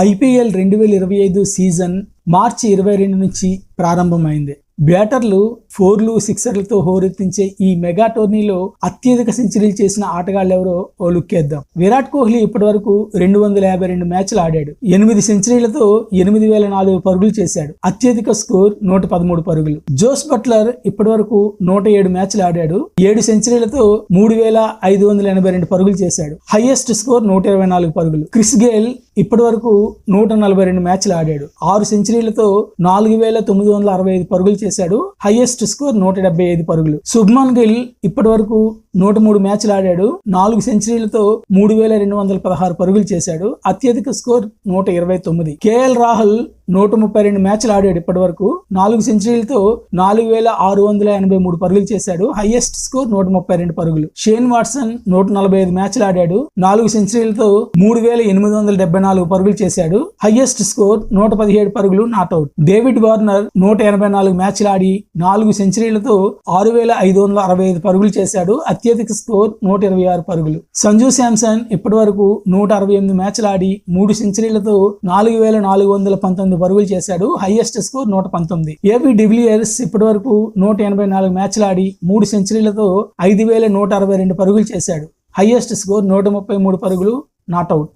IPL 2025 season మార్చి 22 నుంచి ప్రారంభమైంది. బ్యాటర్లు 4లు 6లతో హోరెత్తించే ఈ మెగా టోర్నీలో అత్యధిక సెంచరీలు చేసిన ఆటగాళ్ళెవరో ఓ లుక్కేద్దాం. విరాట్ కోహ్లీ ఇప్పటి వరకు 252 మ్యాచ్లు ఆడాడు. 8 సెంచరీలతో 8004 పరుగులు చేశాడు. అత్యధిక స్కోర్ 113 పరుగులు. జోస్ బట్లర్ ఇప్పటి వరకు 107 మ్యాచ్లు ఆడాడు. 7 సెంచరీలతో 3582 పరుగులు చేశాడు. హైయెస్ట్ స్కోర్ 124 పరుగులు. క్రిస్ గేల్ ఇప్పటి వరకు 142 మ్యాచ్లు ఆడాడు. 6 సెంచరీలతో 4965 పరుగులు చేశాడు. హైయెస్ట్ స్కోర్ 175 పరుగులు. శుభ్మన్ గిల్ ఇప్పటి వరకు 103 మ్యాచ్లు ఆడాడు. 4 సెంచరీలతో 3216 పరుగులు చేశాడు. అత్యధిక స్కోర్ 129. కేఎల్ రాహుల్ 132 మ్యాచ్లు ఆడాడు. ఇప్పటి వరకు 4 సెంచరీలతో 4683 పరుగులు చేశాడు. హైయెస్ట్ స్కోర్ 132 పరుగులు. షేన్ వాట్సన్ 145 మ్యాచ్లు ఆడాడు. 4 సెంచరీలతో 3874 పరుగులు చేశాడు. హైయెస్ట్ స్కోర్ 117 పరుగులు, నాట్అవుట్. డేవిడ్ వార్నర్ 184 మ్యాచ్లు ఆడి 4 సెంచరీలతో 6565 పరుగులు చేశాడు. అత్యధిక స్కోర్ 126 పరుగులు. సంజు శాంసన్ ఇప్పటి వరకు 168 మ్యాచ్లు ఆడి 3 సెంచరీలతో 4419 పరుగులు చేశాడు. Highest score 119. ఏబీ డివిలియర్స్ ఇప్పటి వరకు 184 మ్యాచ్లు ఆడి 3 సెంచరీలతో 5162 పరుగులు చేశాడు. హైయెస్ట్ స్కోర్ 133 పరుగులు, నాట్అవుట్.